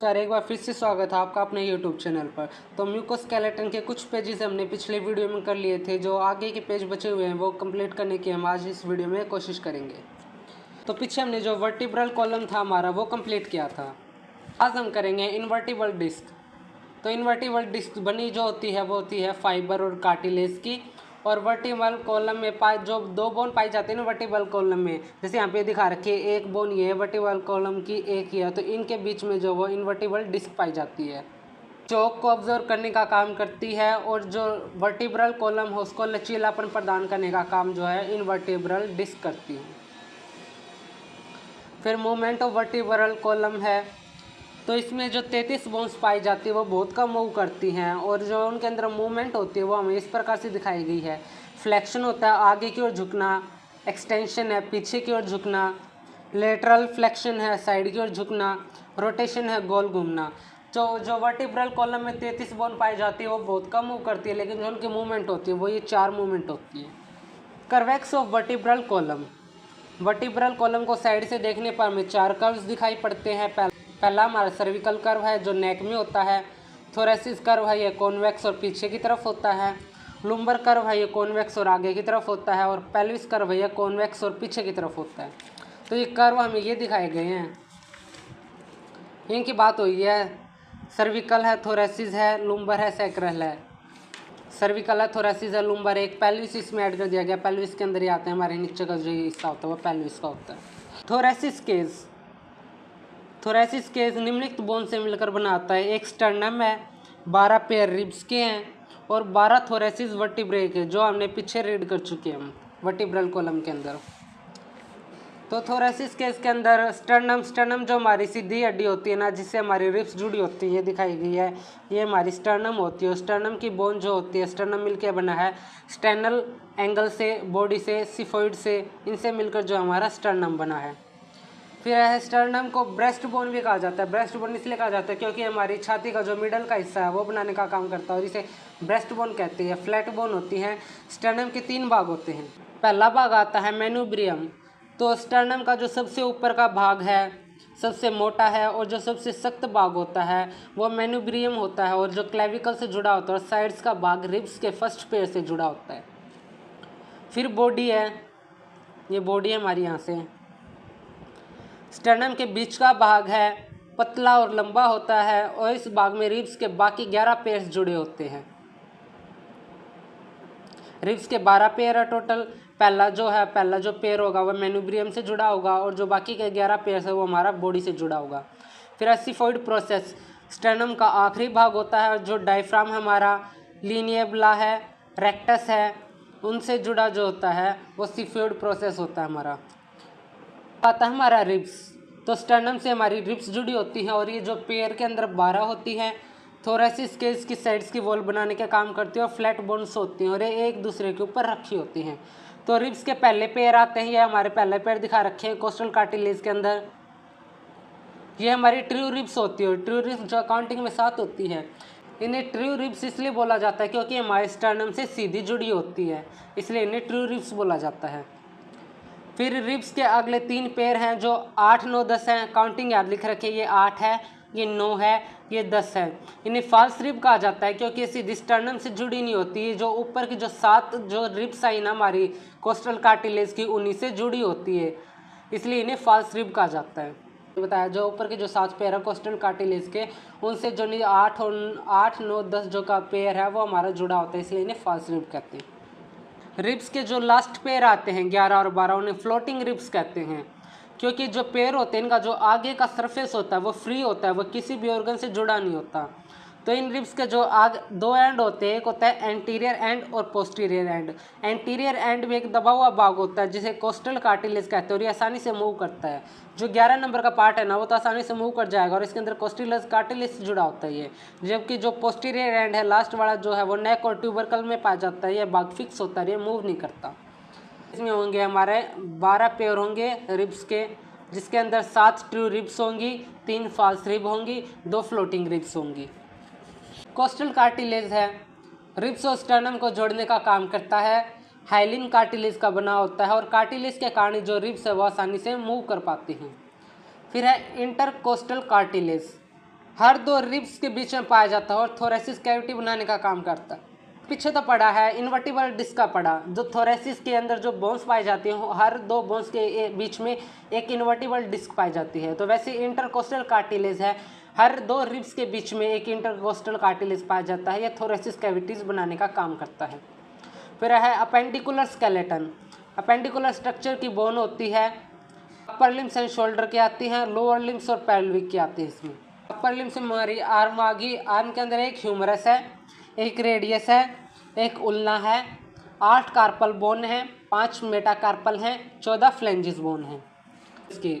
Sir एक बार फिर से स्वागत है आपका अपने यूट्यूब चैनल पर। तो म्यूकोस्केलेटन के कुछ पेजेस हमने पिछले वीडियो में कर लिए थे। जो आगे के पेज बचे हुए हैं वो कंप्लीट करने की हम आज इस वीडियो में कोशिश करेंगे। तो पीछे हमने जो वर्टिब्रल कॉलम था हमारा वो कंप्लीट किया था। आज हम करेंगे इन्वर्टिबल डिस्क। तो इन्वर्टिबल डिस्क बनी जो होती है वो होती है फाइबर और कार्टिलेज की। और वर्टिबल कॉलम में जो दो बोन पाई जाती है ना वर्टिबल कॉलम में, जैसे यहाँ पे दिखा रखी है एक बोन ये है वर्टिबल कॉलम की, एक ही है, तो इनके बीच में जो वो इन्वर्टिबल डिस्क पाई जाती है चौक को ऑब्जर्व करने का काम करती है। और जो वर्टिब्रल कॉलम है उसको लचीलापन प्रदान करने का काम जो है इन्वर्टिब्रल डिस्क करती है। फिर मूवमेंट ऑफ वर्टिब्रल कॉलम है, तो इसमें जो 33 बोन्स पाई जाती है वो बहुत कम मूव करती हैं। और जो उनके अंदर मूवमेंट होती है वो हमें इस प्रकार से दिखाई गई है। फ्लेक्शन होता है आगे की ओर झुकना, एक्सटेंशन है पीछे की ओर झुकना, लेटरल फ्लेक्शन है साइड की ओर झुकना, रोटेशन है गोल घूमना। जो वर्टिब्रल कॉलम में 33 बोन पाई जाती है वो बहुत कम मूव करती है, लेकिन जो उनकी मूवमेंट होती है वो ये 4 मूवमेंट होती है। Curves of vertebral column. Vertebral column को साइड से देखने पर हमें 4 कर्व्स दिखाई पड़ते हैं। पहला हमारा सर्विकल कर्व है जो नेक में होता है। थोरेसिस कर्व है ये कॉन्वेक्स और पीछे की तरफ होता है। लुम्बर कर्व है ये कॉन्वेक्स और आगे की तरफ होता है। और पेल्विस कर्व है ये कॉन्वेक्स और पीछे की तरफ होता है। तो ये कर्व हमें ये दिखाए गए हैं, इनकी बात हुई है। सर्विकल है, थोरेसिस है, लुम्बर है, सैक्रल है। सर्विकल है, थोरेसिस है, लुम्बर एक, पेल्विस इसमें ऐड कर दिया गया। पेल्विस के अंदर ही आते हैं हमारे नीचे का जो हिस्सा होता है वो पेल्विस का होता है। Thoracic case. थोरेसिस केस निम्नलिखित बोन से मिलकर बना आता है। एक स्टर्नम है, 12 पेयर रिब्स के हैं और 12 थोरेसिस वर्टिब्रे के, जो हमने पीछे रीड कर चुके हैं हम वर्टिब्रल कॉलम के अंदर। तो थोरेसिस केस के अंदर स्टर्नम जो हमारी सीधी हड्डी होती है ना, जिससे हमारी रिब्स जुड़ी होती है, ये दिखाई गई है। ये हमारी स्टर्नम होती है। स्टर्नम की बोन जो होती है, स्टर्नम मिलकर बना है स्टेनल एंगल से, बॉडी से, सिफोइड से, इनसे मिलकर जो हमारा स्टर्नम बना है। फिर है स्टर्नम को ब्रेस्ट बोन भी कहा जाता है। ब्रेस्ट बोन इसलिए कहा जाता है क्योंकि हमारी छाती का जो मिडल का हिस्सा है वो बनाने का काम करता है और इसे ब्रेस्ट बोन कहते हैं। फ्लैट बोन होती है। स्टर्नम के 3 भाग होते हैं। पहला भाग आता है मेनुब्रियम। तो स्टर्नम का जो सबसे ऊपर का भाग है सबसे मोटा है और जो सबसे सख्त भाग होता है वो मेनुब्रियम होता है और जो क्लेविकल से जुड़ा होता है और साइड्स का भाग रिब्स के फर्स्ट पेयर से जुड़ा होता है। फिर बॉडी है, ये बॉडी है हमारी यहाँ से। स्टर्नम के बीच का भाग है, पतला और लंबा होता है और इस भाग में रिब्स के बाकी 11 पेयर्स जुड़े होते हैं। रिब्स के 12 पेयर है टोटल। पहला जो पेयर होगा वो मेनुब्रियम से जुड़ा होगा और जो बाकी के 11 पेयर्स है वो हमारा बॉडी से जुड़ा होगा। फिर सिफोइड प्रोसेस, स्टर्नम का आखिरी भाग होता है और जो डायफ्राम हमारा लिनिएबुला है, रेक्टस है, उनसे जुड़ा जो होता है वो सिफोइड प्रोसेस होता है हमारा। आता है हमारा रिब्स। तो स्टर्नम से हमारी रिब्स जुड़ी होती हैं और ये जो पेयर के अंदर 12 होती हैं, थोरेसिस के इसकी साइड्स की वॉल बनाने का काम करती है और फ्लैट बोन्स होती हैं और ये एक दूसरे के ऊपर रखी होती हैं। तो रिब्स के पहले पेयर आते हैं, ये हमारे पहले पेयर दिखा रखे हैं कोस्टल कार्टिलेज के अंदर। ये हमारी ट्रू रिब्स होती है। ट्रू रिब्स जो काउंटिंग में 7 होती है। इन्हें ट्रू रिब्स इसलिए बोला जाता है क्योंकि हमारे स्टर्नम से सीधी जुड़ी होती है, इसलिए इन्हें ट्रू रिब्स बोला जाता है। फिर रिब्स के अगले 3 पेयर हैं जो 8, 9, 10 हैं। काउंटिंग याद लिख रखे, ये 8 है, ये 9 है, ये 10 है। इन्हें फॉल्स रिब कहा जाता है क्योंकि सीधी स्टर्नम से जुड़ी नहीं होती। जो ऊपर की जो 7 जो रिब्स आई ना हमारी कोस्टल कार्टिलेज की, उन्हीं से जुड़ी होती है, इसलिए इन्हें फॉल्स रिब कहा जाता है। बताया जो ऊपर के जो 7 पेयर है कोस्टल कार्टिलेज के, उनसे जो 8, 9, 10 जो का पेयर है वो हमारा जुड़ा होता है, इसलिए इन्हें फॉल्स रिब कहते हैं। रिब्स के जो लास्ट पेयर आते हैं 11 और 12, उन्हें फ्लोटिंग रिब्स कहते हैं क्योंकि जो पेयर होते हैं इनका जो आगे का सरफेस होता है वो फ्री होता है, वो किसी भी ऑर्गन से जुड़ा नहीं होता। तो इन रिब्स के जो आगे 2 एंड होते हैं, एक होता है एंटीरियर एंड और पोस्टीरियर एंड। एंटीरियर एंड में एक दबा हुआ भाग होता है जिसे कोस्टल कार्टिलेज कहते हैं और ये आसानी से मूव करता है। जो 11 नंबर का पार्ट है ना वो तो आसानी से मूव कर जाएगा और इसके अंदर कोस्टिलस कार्टिलेज से जुड़ा होता है ये। जबकि जो पोस्टीरियर एंड है लास्ट वाला जो है वो नेक और ट्यूबरकल में पाया जाता है, ये भाग फिक्स होता है, ये मूव नहीं करता। इसमें होंगे हमारे 12 पेयर होंगे रिब्स के, जिसके अंदर 7 ट्रू रिब्स होंगी, 3 फॉल्स रिब होंगी, 2 फ्लोटिंग रिब्स होंगी। कोस्टल कार्टिलेज है, रिब्स और स्टर्नम को जोड़ने का काम करता है। हाइलिन कार्टिलेज का बना होता है और कार्टिलेज के कारण जो रिब्स है वो आसानी से मूव कर पाती हैं। फिर है इंटरकोस्टल कार्टिलेज। हर दो रिब्स के बीच में पाया जाता है और थोरेसिस कैविटी बनाने का काम करता है। पीछे तो पड़ा है इन्वर्टिबल डिस्क का पड़ा, जो थोरेसिस के अंदर जो बोन्स पाई जाती हैं हर दो बोन्स के बीच में एक इन्वर्टिबल डिस्क पाई जाती है। तो वैसे इंटरकोस्टल कार्टिलेज है, हर दो रिब्स के बीच में एक इंटरकोस्टल कार्टिलेज पाया जाता है। यह थोरेसिस कैविटीज बनाने का काम करता है। फिर है अपेंडिकुलर स्केलेटन। अपेंडिकुलर स्ट्रक्चर की बोन होती है, अपर लिम्स एंड शोल्डर की आती हैं, लोअर लिम्स और पेल्विक की आती है। इसमें अपर लिम्स में हमारी आर्म आ गई, आर्म के अंदर एक ह्यूमरस है, एक रेडियस है, एक उल्ना है, 8 कार्पल बोन है, 5 मेटाकार्पल हैं, 14 फ्लेंजिस बोन हैं इसकी।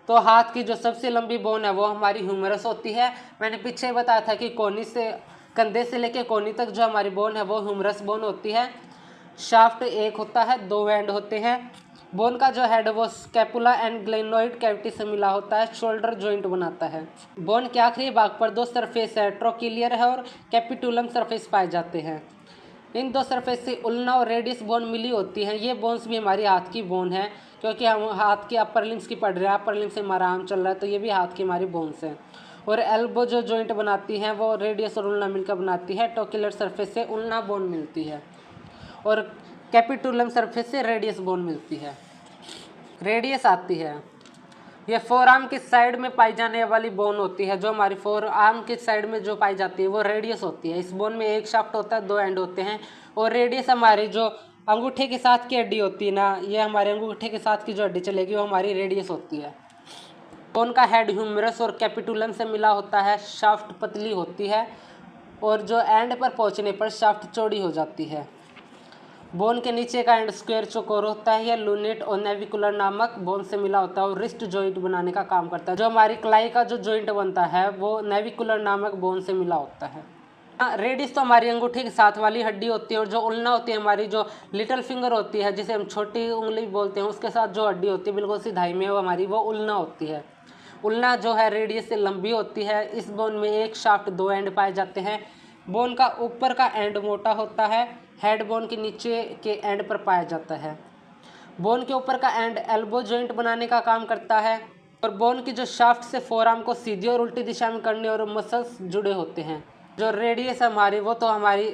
तो हाथ की जो सबसे लंबी बोन है वो हमारी ह्यूमरस होती है। मैंने पीछे बताया था कि कोनी से कंधे से लेके कोनी तक जो हमारी बोन है वो ह्यूमरस बोन होती है। शाफ्ट एक होता है, 2 एंड होते हैं। बोन का जो हेड वो स्कैपुला एंड ग्लेनोइड कैविटी से मिला होता है, शोल्डर जॉइंट बनाता है। बोन के आखिरी भाग पर 2 सरफेस है, ट्रोकिलियर है और कैपिटुलम सरफेस पाए जाते हैं। इन 2 सरफेस से उल्ना और रेडियस बोन मिली होती हैं। ये बोन्स भी हमारी हाथ की बोन है, क्योंकि हम हाथ की अपर लिम्स की पढ़ रहे हैं, अपर लिम्स से हमारा आर्म चल रहा है, तो ये भी हाथ की हमारी बोन्स हैं। और एल्बो जो जॉइंट बनाती हैं वो रेडियस और उल्ना मिलकर बनाती है। टोक्युलर सरफेस से उल्ना बोन मिलती है और कैपिटुलम सरफेस से रेडियस बोन मिलती है। रेडियस आती है, ये फोर आर्म की साइड में पाई जाने वाली बोन होती है। जो हमारी फोर आर्म की साइड में जो पाई जाती है वो रेडियस होती है। इस बोन में एक शाफ्ट होता है, 2 एंड होते हैं। और रेडियस हमारी जो अंगूठे के साथ की हड्डी होती है ना, ये हमारे अंगूठे के साथ की जो हड्डी चलेगी वो हमारी रेडियस होती है। बोन का हेड ह्यूमरस और कैपिटुलम से मिला होता है, शाफ्ट पतली होती है और जो एंड पर पहुंचने पर शाफ्ट चौड़ी हो जाती है। बोन के नीचे का एंड स्क्वायर चौकोर होता है। यह लूनेट और नेविकुलर नामक बोन से मिला होता है और रिस्ट जॉइंट बनाने का काम करता है। जो हमारी कलाई का जो जॉइंट बनता है वो नेविकुलर नामक बोन से मिला होता है। रेडियस तो हमारी अंगूठे के साथ वाली हड्डी होती है और जो उल्ना होती है हमारी जो लिटिल फिंगर होती है, जिसे हम छोटी उंगली बोलते हैं, उसके साथ जो हड्डी होती है बिल्कुल सीधाई में वो हमारी वो उल्ना होती है। उल्ना जो है रेडियस से लंबी होती है। इस बोन में एक शाफ्ट, 2 एंड पाए जाते हैं। बोन का ऊपर का एंड मोटा होता है, हेड बोन के नीचे के एंड पर पाया जाता है। बोन के ऊपर का एंड एल्बो जॉइंट बनाने का काम करता है और बोन की जो शाफ्ट से फोरआर्म को सीधी और उल्टी दिशा में करने और मसल्स जुड़े होते हैं। जो रेडियस हमारी वो तो हमारी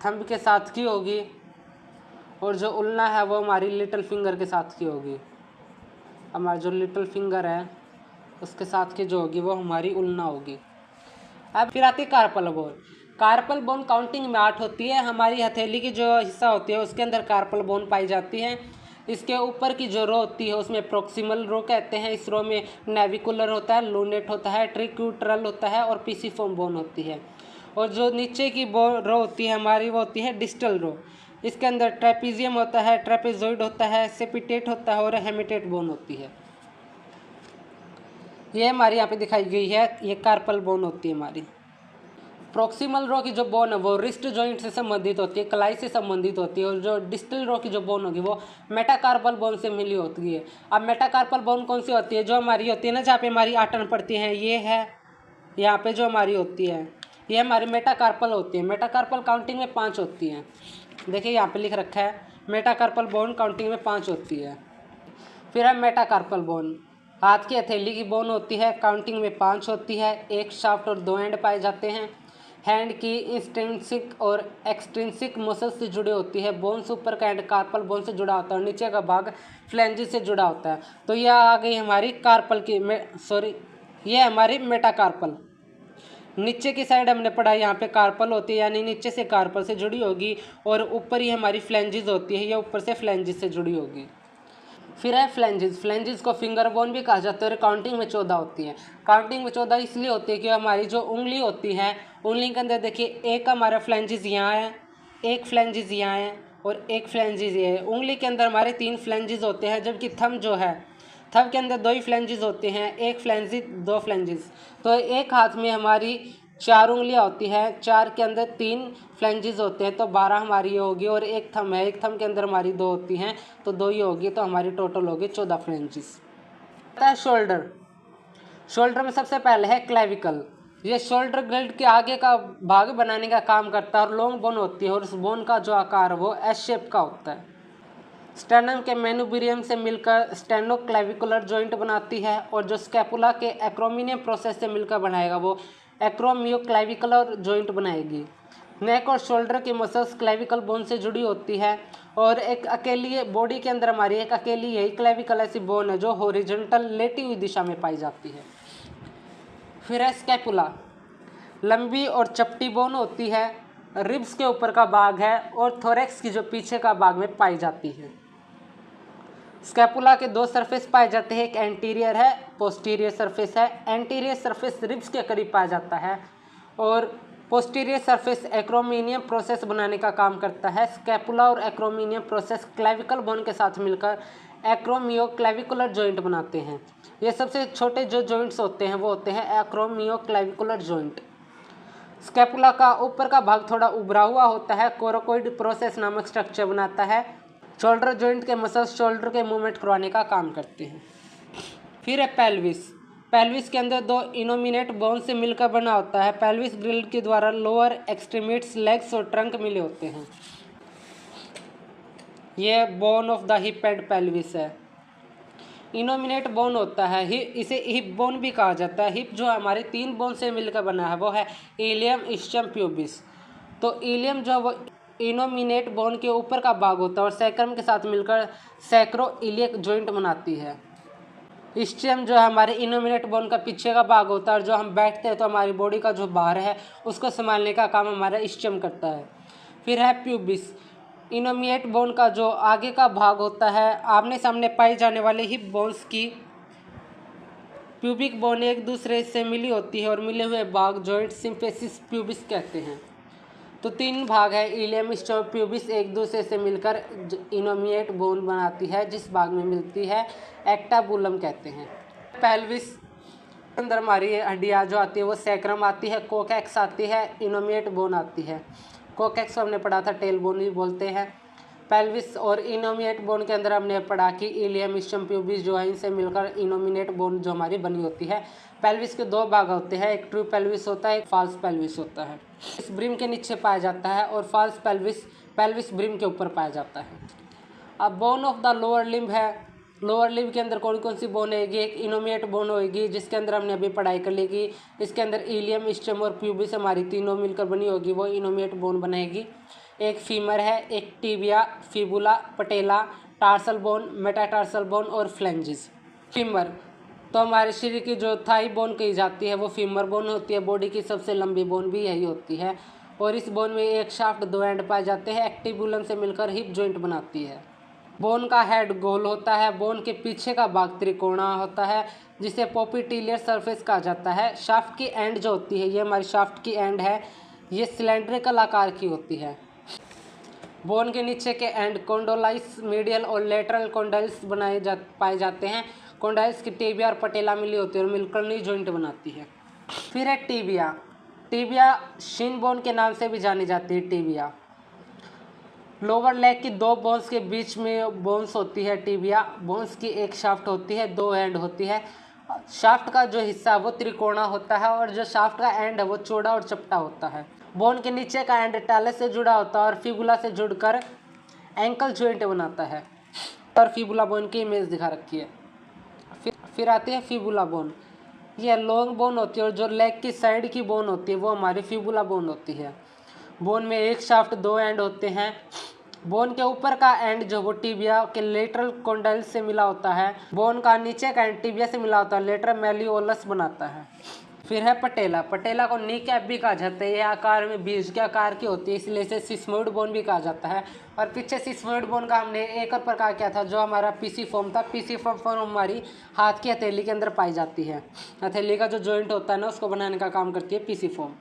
थंब के साथ की होगी और जो उल्ना है वो हमारी लिटिल फिंगर के साथ की होगी। हमारी जो लिटिल फिंगर है उसके साथ की जो होगी वो हमारी उल्ना होगी। अब फिर आती है carpal bone. Carpal bone counting में 8 होती है। हमारी हथेली की जो हिस्सा होती है उसके अंदर कार्पल बोन पाई जाती है। इसके ऊपर की जो रो होती है उसमें प्रोक्सिमल रो कहते हैं। इस रो में नेविकुलर होता है, लूनेट होता है, ट्रिक्यूट्रल होता है और पीसीफॉर्म बोन होती है। और जो नीचे की रो होती है हमारी वो होती है डिस्टल रो। इसके अंदर ट्रेपीजियम होता है, ट्रेपेजोइड होता है, सेपिटेट होता है और हेमिटेट बोन होती है। ये हमारी यहाँ पे दिखाई गई है, ये कार्पल बोन होती है हमारी। प्रोक्सिमल रो की जो बोन है वो रिस्ट जॉइंट से संबंधित होती है, कलाई से संबंधित होती है। और जो डिस्टल रो की जो बोन होगी वो मेटाकार्पल बोन से मिली होती है। अब मेटाकार्पल बोन कौन सी होती है? जो हमारी होती है ना, जहाँ पे हमारी आटन पड़ती है, ये है यहाँ पे जो हमारी होती है, ये हमारी मेटाकार्पल होती है। मेटाकार्पल काउंटिंग में 5 होती हैं। देखिए यहाँ पे लिख रखा है मेटाकार्पल बोन काउंटिंग में 5 होती है। फिर है मेटाकार्पल बोन, हाथ की हथेली की बोन होती है, काउंटिंग में 5 होती है। एक शाफ्ट और 2 एंड पाए जाते हैं। हैंड की इंस्ट्रिंसिक और एक्सट्रिंसिक मसल्स से जुड़ी होती है। बोन्स ऊपर का एंड कार्पल बोन से जुड़ा होता है और नीचे का भाग फ्लैंजिस से जुड़ा होता है। तो यह आ गई हमारी कार्पल की ये हमारी मेटाकार्पल। नीचे की साइड हमने पढ़ा यहाँ पे कार्पल होती है, यानी नीचे से कार्पल से जुड़ी होगी और ऊपर ही हमारी फ्लैंजिस होती है, ये ऊपर से फ्लैंजिस से जुड़ी होगी। फिर है फ्लैंजिस। फ्लैंजिस को फिंगर बोन भी कहा जाता है और काउंटिंग में 14 होती है। काउंटिंग में 14 इसलिए होती है कि हमारी जो उंगली होती है, उंगली के अंदर देखिए एक हमारा फ्लैंजिस यहाँ है, एक फ्लैंजिस यहाँ है और एक फ्लैंजिस ये है। उंगली के अंदर हमारे 3 फ्लैंजिस होते हैं, जबकि थंब जो है, थंब के अंदर 2 ही फ्लैंजिस होते हैं, एक फ्लैंजिस 2 फ्लैंजिस। तो एक हाथ में हमारी 4 उंगलियां होती हैं, 4 के अंदर 3 फ्लैंजिस होते हैं, तो 12 हमारी ये होगी। और एक थंब है, एक थंब के अंदर हमारी 2 होती हैं, तो 2 ही होगी, तो हमारी टोटल होगी 14 फ्लैंजिस। शोल्डर। शोल्डर में सबसे पहले है क्लेविकल। ये शोल्डर ग्लैंड के आगे का भाग बनाने का काम करता है और लॉन्ग बोन होती है और उस बोन का जो आकार वो एस शेप का होता है। स्टर्नम के मेनुब्रियम से मिलकर स्टेनोक्लेविकुलर जॉइंट बनाती है, और जो स्कैपुला के एक्रोमिनियम प्रोसेस से मिलकर बनाएगा वो एक्रोमियोक्लेविकुलर जॉइंट बनाएगी। नेक और शोल्डर की मसल्स क्लेविकल बोन से जुड़ी होती है, और एक अकेली बॉडी के अंदर हमारी एक अकेली यही क्लेविकल ऐसी बोन है जो हॉरिजॉन्टल लेटी हुई दिशा में पाई जाती है। फिर है स्कैपुला, लंबी और चपटी बोन होती है, रिब्स के ऊपर का भाग है और थोरैक्स की जो पीछे का भाग में पाई जाती है। स्कैपुला के दो सरफेस पाए जाते हैं, एक एंटीरियर है, पोस्टीरियर सरफेस है। एंटीरियर सरफेस रिब्स के करीब पाया जाता है और पोस्टीरियर सरफेस एक्रोमिनियम प्रोसेस बनाने का काम करता है। स्कैपुला और एक्रोमिनियम प्रोसेस क्लेविकल बोन के साथ मिलकर एक्रोमियोक्लेविकुलर जॉइंट बनाते हैं। ये सबसे छोटे जो जॉइंट्स होते हैं वो होते हैं एक्रोमियोक्लेविकुलर जॉइंट। स्कैपुला का ऊपर का भाग थोड़ा उभरा हुआ होता है, कोरोकोइड प्रोसेस नामक स्ट्रक्चर बनाता है। शोल्डर जॉइंट के मसल्स शोल्डर के मूवमेंट करवाने का काम करते हैं। फिर है पेल्विस। पेल्विस के अंदर दो इनोमिनेट बोन से मिलकर बना होता है। पेल्विस ग्रिल्ड के द्वारा लोअर एक्सट्रीमिट्स, लेग्स और ट्रंक मिले होते हैं। यह bone of the hip and pelvis है। इनोमिनेट बोन होता है, इसे हिप बोन भी कहा जाता है। हिप जो हमारे 3 बोन से मिलकर बना है वो है इलियम, इस्चियम, प्यूबिस। तो इलियम जो वो इनोमिनेट बोन के ऊपर का भाग होता है और सैक्रम के साथ मिलकर सैक्रो इलियक जॉइंट बनाती है। इस्चियम जो है हमारे इनोमिनेट बोन का पीछे का भाग होता है, और जो हम बैठते हैं तो हमारी बॉडी का जो भार है उसको संभालने का काम हमारा इस्चियम करता है। फिर है प्यूबिस, इनोमिनेट बोन का जो आगे का भाग होता है, आमने सामने पाई जाने वाले हिप बोन्स की प्यूबिक बोन एक दूसरे से मिली होती है और मिले हुए भाग जॉइंट सिम्फेसिस प्यूबिस कहते हैं। तो 3 भाग है, इलियम, इस्चियम, प्यूबिस एक दूसरे से मिलकर इनोमिनेट बोन बनाती है, जिस भाग में मिलती है एक्टाबुलम कहते हैं। पेल्विस अंदर हमारी हड्डियाँ जो आती है वो सैक्रम आती है, कोकैक्स आती है, इनोमिनेट बोन आती है। कोकैक्स हमने पढ़ा था टेल बोन भी बोलते हैं। पेल्विस और इनोमिनेट बोन के अंदर हमने पढ़ा कि इलियम, इस्चियम, प्यूबिस जो है इनसे मिलकर इनोमिनेट बोन जो हमारी बनी होती है। पेल्विस के 2 भाग होते हैं, एक ट्रू पेल्विस होता है, एक फॉल्स पेल्विस होता है। इस ब्रिम के नीचे पाया जाता है और फॉल्स पेल्विस ब्रिम के ऊपर पाया जाता है। अब bone of the lower limb है। लोअर लिम्ब के अंदर कौन कौन सी बोन होगी? एक इनोमिनेट बोन होगी जिसके अंदर हमने अभी पढ़ाई कर ली कि इसके अंदर इलियम, इस्चियम और प्यूबिस हमारी तीनों मिलकर बनी होगी, वो इनोमिनेट बोन बनेगी। एक फीमर है, एक टिबिया, फिबुला, पटेला, टार्सल बोन, मेटाटार्सल बोन और फ्लेंजिस। फीमर तो हमारे शरीर की जो थाई बोन कही जाती है वो फीमर बोन होती है। बॉडी की सबसे लंबी बोन भी यही होती है, और इस बोन में एक शाफ्ट 2 एंड पाए जाते हैं। एक्टिबुलम से मिलकर हिप जॉइंट बनाती है। बोन का हेड गोल होता है, बोन के पीछे का भाग त्रिकोणा होता है जिसे पोपिटिलियर सरफेस कहा जाता है। शाफ्ट की एंड जो होती है, ये हमारी शाफ्ट की एंड है, ये सिलेंड्रिकल आकार की होती है। बोन के नीचे के एंड कॉन्डोलाइस, मीडियल और लेटरल कॉन्डाइल्स पाए जाते हैं। कॉन्डाइल्स की टिबिया और पटेला मिली होती है और मिलकर नी जॉइंट बनाती है। फिर है टिबिया। टिबिया शिन बोन के नाम से भी जानी जाती है। टिबिया लोअर लेग की 2 बोन्स के बीच में बोन्स होती है। टिबिया बोन्स की एक शाफ्ट होती है, 2 एंड होती है। शाफ्ट का जो हिस्सा वो त्रिकोणा होता है और जो शाफ्ट का एंड है वो चौड़ा और चपटा होता है। बोन के नीचे का एंड टैलस से जुड़ा होता है और फिबुला से जुड़कर एंकल जॉइंट बनाता है। और फिबुला बोन की इमेज दिखा रखी है। फिर आती है फिबुला बोन। यह लॉन्ग बोन होती है और जो लेग की साइड की बोन होती है वो हमारी फिबुला बोन होती है। बोन में एक शाफ्ट 2 एंड होते हैं। बोन के ऊपर का एंड जो वो टिबिया के लेटरल कॉन्डाइल से मिला होता है। बोन का नीचे का एंड टिबिया से मिला होता है, लेटरल मेलियोलस बनाता है। फिर है पटेला। पटेला को नी कैप भी कहा जाता है। यह आकार में बीज के आकार की होती है, इसलिए इसे सिस्मोइड बोन भी कहा जाता है। और पीछे सिस्मोइड बोन का हमने एक और प्रकार किया था जो हमारा पीसी फॉर्म था। पीसी फॉर्म हमारी हाथ की हथेली के अंदर पाई जाती है। हथेली का जो जॉइंट होता है ना उसको बनाने का काम करती है पीसी फॉर्म।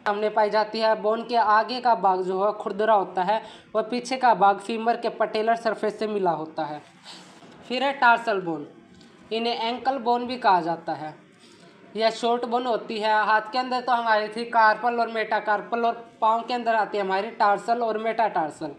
हमने पाई जाती है। बोन के आगे का भाग जो है खुरदरा होता है और पीछे का भाग फीमर के पटेलर सरफेस से मिला होता है। फिर है टार्सल बोन। इन्हें एंकल बोन भी कहा जाता है। यह शॉर्ट बोन होती है। हाथ के अंदर तो हमारी थी कार्पल और मेटाकार्पल, और पाँव के अंदर आती है हमारी टार्सल और मेटाटार्सल।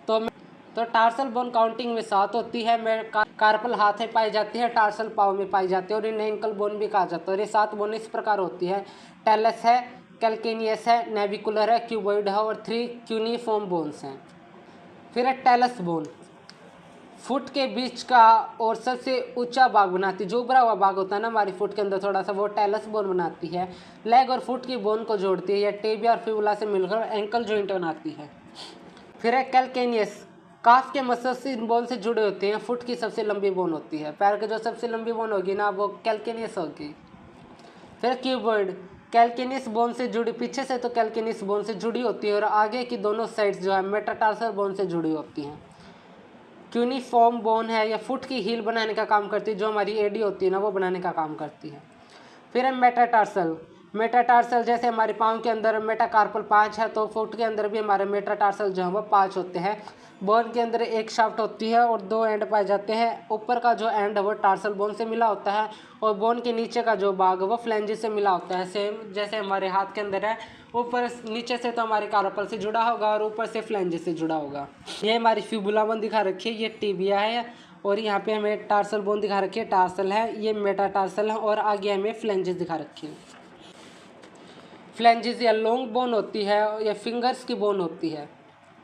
तो टार्सल बोन काउंटिंग में 7 होती है। कार्पल हाथ में पाई जाती है, टार्सल पाँव में पाई जाती है और इन्हें एंकल बोन भी कहा जाता है। और ये 7 बोन इस प्रकार होती है। टेलस है, कैल्केनियस है, नेविकुलर है, क्यूबॉइड है और 3 क्यूनिफॉर्म बोन्स हैं। फिर है टेलस बोन। फुट के बीच का और सबसे ऊंचा भाग बनाती है, जो उभरा हुआ भाग होता है ना हमारी फुट के अंदर थोड़ा सा, वो टेलस बोन बनाती है। लेग और फुट की बोन को जोड़ती है, या टेबिया और फिबुला से मिलकर एंकल जॉइंट बनाती है। फिर है कैलकेनियस, काफ के मसल्स इन बोन से जुड़े होते हैं। फुट की सबसे लंबी बोन होती है, पैर की जो सबसे लंबी बोन होगी ना वो कैलकेनियस होगी। फिर क्यूबॉइड, कैलकेनियस बोन से जुड़ी, पीछे से तो कैलकेनियस बोन से जुड़ी होती है और आगे की दोनों साइड्स जो है मेटाटार्सल बोन से जुड़ी होती हैं। क्यूनिफॉर्म बोन है, या फुट की हील बनाने का काम करती है, जो हमारी एडी होती है ना वो बनाने का काम करती है। फिर है मेटाटार्सल, मेटाटार्सल जैसे हमारे पाँव के अंदर मेटाकार्पल 5 है, तो फुट के अंदर भी हमारे मेटाटार्सल जो है वो 5 होते हैं। बोन के अंदर एक शाफ्ट होती है और 2 एंड पाए जाते हैं। ऊपर का जो एंड है वो टार्सल बोन से मिला होता है, और बोन के नीचे का जो भाग है वो फ्लैंजिस से मिला होता है। सेम जैसे हमारे हाथ के अंदर है, ऊपर नीचे से तो हमारे कार्पल से जुड़ा होगा और ऊपर से फ्लैंजिस से जुड़ा होगा। ये हमारी फिबुला बोन दिखा रखी है, ये टिबिया है, और यहाँ पे हमें टार्सल बोन दिखा रखी है, टार्सल है, ये मेटाटार्सल है, और आगे हमें फ्लैंजिस दिखा रखी है। फ्लैंजिस या लॉन्ग बोन होती है, या फिंगर्स की बोन होती है।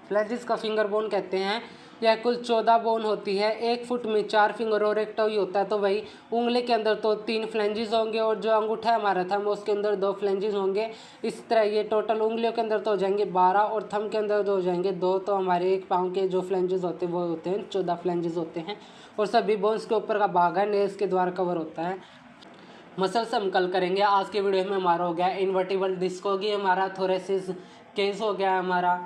फ्लैंजिस का फिंगर बोन कहते हैं। यह कुल 14 बोन होती है। 1 फुट में 4 फिंगर और एक टो ही होता है, तो वही उंगली के अंदर तो 3 फ्लैंजिस होंगे, और जो अंगूठा हमारा थंब उसके अंदर 2 फ्लैंजिस होंगे। इस तरह ये टोटल उंगलियों के अंदर तो हो जाएंगे 12, और थंब के अंदर तो हो जाएंगे 2। तो हमारे एक पाँव के जो फ्लैंजिस होते हैं वो होते हैं 14 फ्लैंजिस होते हैं। और सभी बोन्स के ऊपर का भाग है नेल्स के द्वारा कवर होता है। मसल से हम कल करेंगे। आज के वीडियो में हमारा हो गया इन्वर्टिबल डिस्क होगी, हमारा थोरेसिस केस हो गया, हमारा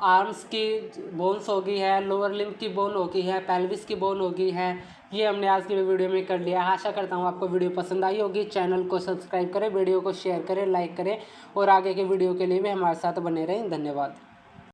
आर्म्स की बोन्स हो गई है, लोअर लिम्ब की बोन हो गई है, पेल्विस की बोन हो गई है। ये हमने आज की वीडियो में कर लिया है। आशा करता हूँ आपको वीडियो पसंद आई होगी। चैनल को सब्सक्राइब करें, वीडियो को शेयर करें, लाइक करें, और आगे के वीडियो के लिए भी हमारे साथ बने रहें। धन्यवाद।